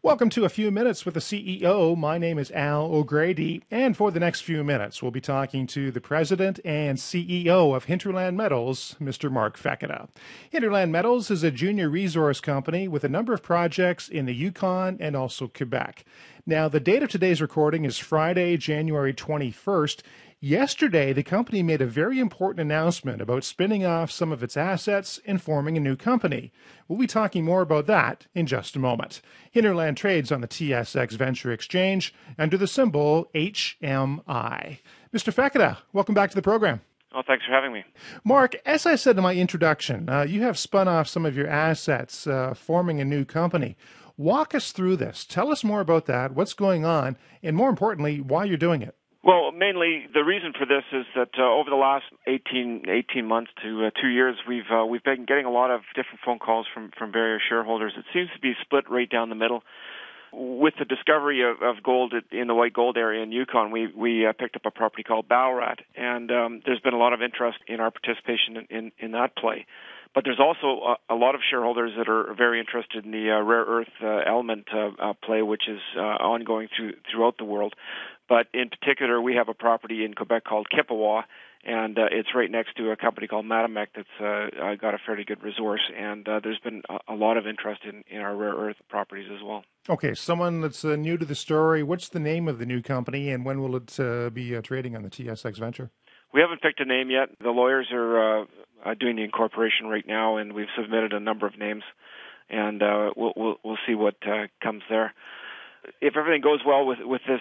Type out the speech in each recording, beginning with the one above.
Welcome to A Few Minutes with the CEO. My name is Al O'Grady, and for the next few minutes, we'll be talking to the president and CEO of Hinterland Metals, Mr. Mark Fekete. Hinterland Metals is a junior resource company with a number of projects in the Yukon and also Quebec. Now, the date of today's recording is Friday, January 21st. Yesterday, the company made a very important announcement about spinning off some of its assets and forming a new company. We'll be talking more about that in just a moment. Hinterland trades on the TSX Venture Exchange under the symbol HMI. Mr. Fekete, welcome back to the program. Oh, thanks for having me. Mark, as I said in my introduction, you have spun off some of your assets, forming a new company. Walk us through this. Tell us more about that, what's going on, and more importantly, why you're doing it. Well, mainly the reason for this is that over the last 18 months to 2 years, we've been getting a lot of different phone calls from various shareholders. It seems to be split right down the middle. With the discovery of gold in the White Gold area in Yukon, we picked up a property called Ballarat, and there's been a lot of interest in our participation in that play. But there's also a lot of shareholders that are very interested in the rare earth element play, which is ongoing throughout the world. But in particular, we have a property in Quebec called Kippawa, and it's right next to a company called Matamek that's got a fairly good resource. And there's been a lot of interest in our rare earth properties as well. Okay, someone that's new to the story, what's the name of the new company, and when will it be trading on the TSX Venture? We haven't picked a name yet. The lawyers are doing the incorporation right now, and we've submitted a number of names, and we'll see what comes there. If everything goes well with this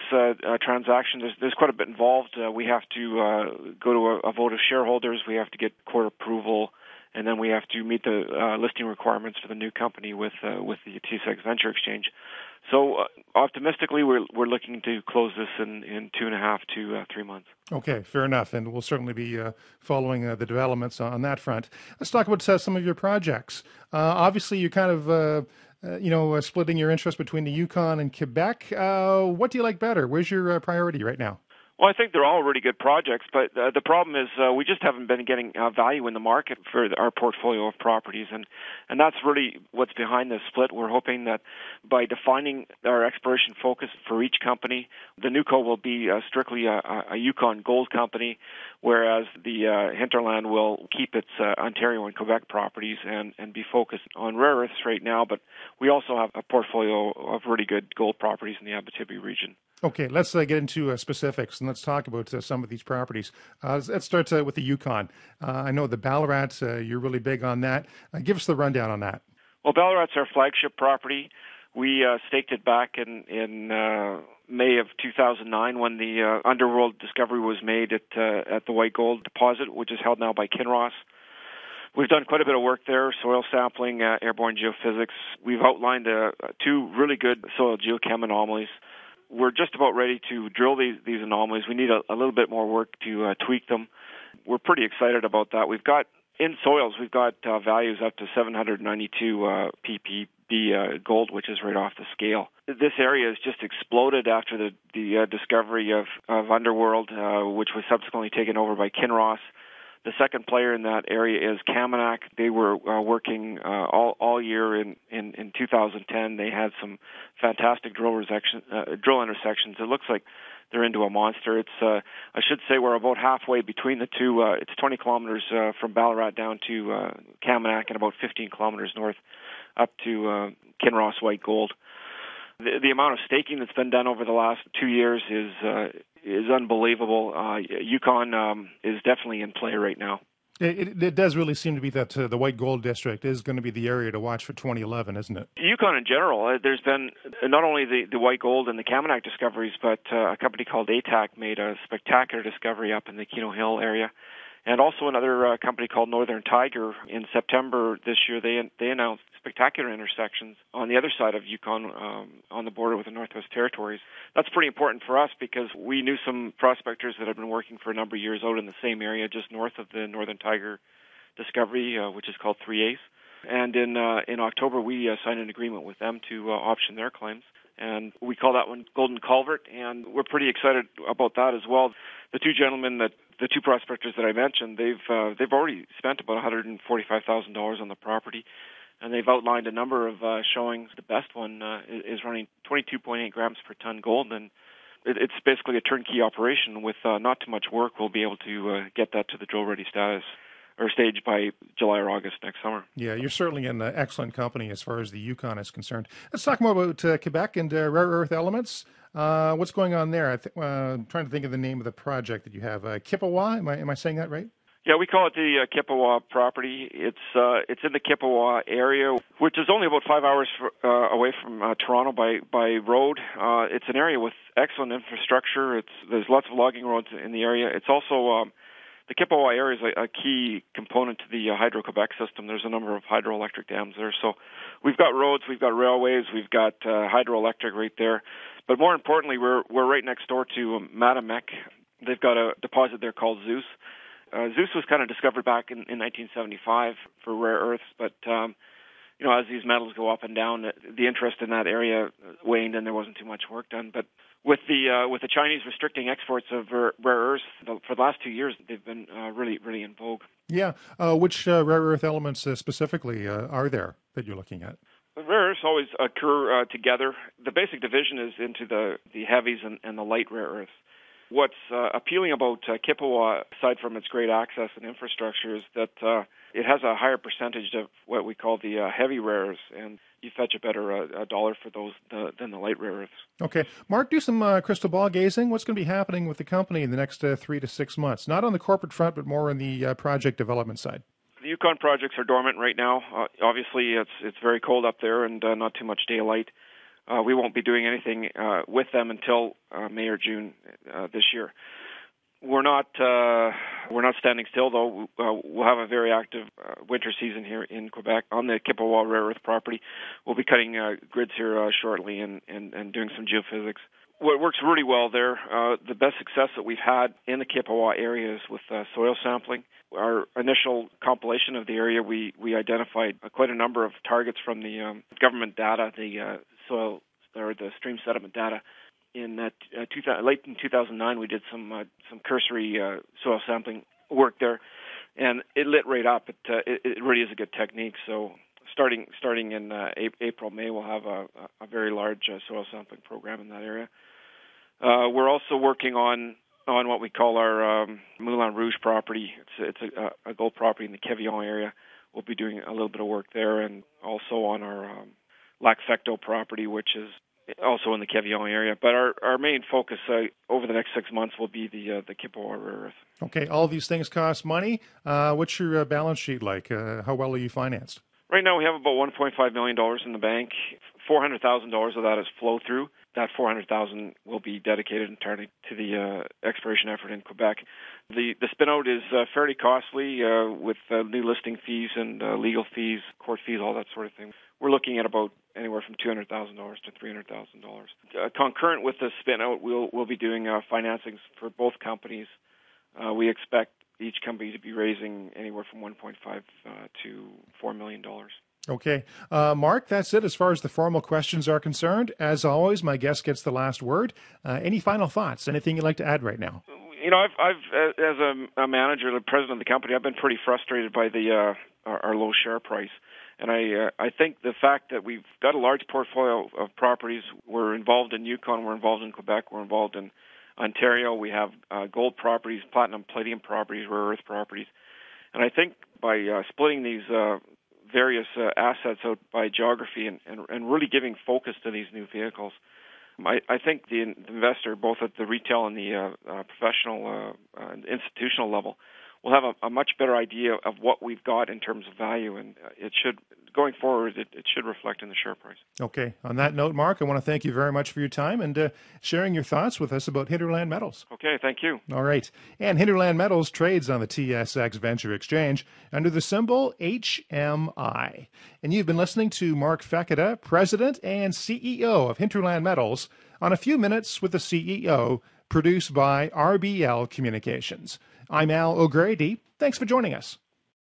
transaction, there's quite a bit involved. We have to go to a vote of shareholders. We have to get court approval, and then we have to meet the listing requirements for the new company with the TSX Venture Exchange. So optimistically, we're looking to close this in 2.5 to 3 months. Okay, fair enough, and we'll certainly be following the developments on that front. Let's talk about some of your projects. Obviously, you're kind of splitting your interest between the Yukon and Quebec. What do you like better? Where's your priority right now? Well, I think they're all really good projects, but the problem is we just haven't been getting value in the market for our portfolio of properties, and that's really what's behind this split. We're hoping that by defining our exploration focus for each company, the NewCo will be strictly a Yukon gold company, whereas the Hinterland will keep its Ontario and Quebec properties and be focused on rare earths right now, but we also have a portfolio of really good gold properties in the Abitibi region. Okay, let's get into specifics, and let's talk about some of these properties. Let's start with the Yukon. I know the Ballarat, you're really big on that. Give us the rundown on that. Well, Ballarat's our flagship property. We staked it back in May of 2009 when the underworld discovery was made at the White Gold deposit, which is held now by Kinross. We've done quite a bit of work there, soil sampling, airborne geophysics. We've outlined 2 really good soil geochem anomalies. We're just about ready to drill these anomalies. We need a little bit more work to tweak them. We're pretty excited about that. In soils, we've got values up to 792 ppb gold, which is right off the scale. This area has just exploded after the discovery of Underworld, which was subsequently taken over by Kinross. The second player in that area is Kaminak. They were working all year in 2010. They had some fantastic drill intersections. It looks like they're into a monster. It's I should say we're about halfway between the two. It's 20 kilometers from Ballarat down to Kaminak and about 15 kilometers north up to Kinross White Gold. The amount of staking that's been done over the last 2 years is unbelievable. Yukon is definitely in play right now. It does really seem to be that the White Gold District is going to be the area to watch for 2011, isn't it? Yukon in general, there's been not only the White Gold and the Kaminak discoveries, but a company called ATAC made a spectacular discovery up in the Keno Hill area. And also another company called Northern Tiger. In September this year, they announced spectacular intersections on the other side of Yukon, on the border with the Northwest Territories. That's pretty important for us because we knew some prospectors that have been working for a number of years out in the same area just north of the Northern Tiger discovery, which is called 3A's. And in October, we signed an agreement with them to option their claims. And we call that one Golden Culvert, and we're pretty excited about that as well. The 2 gentlemen, the 2 prospectors that I mentioned, they've already spent about $145,000 on the property. and they've outlined a number of showings. The best one is running 22.8 grams per ton gold, and it's basically a turnkey operation with not too much work. We'll be able to get that to the drill-ready status or stage by July or August next summer. Yeah, you're certainly in excellent company as far as the Yukon is concerned. Let's talk more about Quebec and rare earth elements. What's going on there? I'm trying to think of the name of the project that you have. Kippawa, am I saying that right? Yeah, we call it the Kippawa property. It's in the Kippawa area, which is only about 5 hours away from Toronto by road. It's an area with excellent infrastructure. There's lots of logging roads in the area. It's also the Kippawa area is a key component to the Hydro-Quebec system. There's a number of hydroelectric dams there. So we've got roads, we've got railways, we've got hydroelectric right there. But more importantly, we're right next door to Matamek. They've got a deposit there called Zeus. Zeus was kind of discovered back in 1975 for rare earths, but as these metals go up and down, the interest in that area waned, and there wasn't too much work done. But with the Chinese restricting exports of rare earths for the last 2 years, they've been really in vogue. Yeah. Which rare earth elements specifically are there that you're looking at? Rare earths always occur together. The basic division is into the heavies and the light rare earths. What's appealing about Kippawa, aside from its great access and infrastructure, is that it has a higher percentage of what we call the heavy rares, and you fetch a better dollar for those than the light rare earths. Okay. Mark, do some crystal ball gazing. What's going to be happening with the company in the next 3 to 6 months? Not on the corporate front, but more on the project development side. The Yukon projects are dormant right now. Obviously, it's very cold up there and not too much daylight. We won't be doing anything with them until May or June this year. We're not standing still, though. We'll have a very active winter season here in Quebec on the Kippawa rare earth property. We'll be cutting grids here shortly and doing some geophysics. What works really well there, the best success that we've had in the Kippawa area is with soil sampling. Our initial compilation of the area, we identified quite a number of targets from the government data, the soil or the stream sediment data. In late in 2009, we did some cursory soil sampling work there, and it lit right up. It really is a good technique. So starting in April, May, we'll have a very large soil sampling program in that area. We're also working on what we call our Moulin Rouge property. It's a gold property in the Quevillon area. We'll be doing a little bit of work there, and also on our Lac Fekete property, which is also in the Quevillon area. But our main focus over the next 6 months will be the Kippawa rare earth. Okay, all these things cost money. What's your balance sheet like? How well are you financed? Right now we have about $1.5 million in the bank. $400,000 of that is flow through. That $400,000 will be dedicated entirely to the exploration effort in Quebec. The spin-out is fairly costly with new listing fees and legal fees, court fees, all that sort of thing. We're looking at about anywhere from $200,000 to $300,000. Concurrent with the spin-out, we'll be doing financings for both companies. We expect each company to be raising anywhere from $1.5 to $4 million. Okay. Mark, that's it as far as the formal questions are concerned. As always, my guest gets the last word. Any final thoughts? Anything you'd like to add right now? I've as a manager, the president of the company, I've been pretty frustrated by our low share price. And I think the fact that we've got a large portfolio of properties, we're involved in Yukon, we're involved in Quebec, we're involved in Ontario, we have gold properties, platinum, palladium properties, rare earth properties. And I think by splitting these various assets out by geography and really giving focus to these new vehicles, I think the investor, both at the retail and the professional institutional level, will have a much better idea of what we've got in terms of value, and it should, going forward, it should reflect in the share price. Okay. On that note, Mark, I want to thank you very much for your time and sharing your thoughts with us about Hinterland Metals. Okay, thank you. All right. And Hinterland Metals trades on the TSX Venture Exchange under the symbol HMI. And you've been listening to Mark Fekete, President and CEO of Hinterland Metals, on A Few Minutes with the CEO, produced by RBL Communications. I'm Al O'Grady. Thanks for joining us.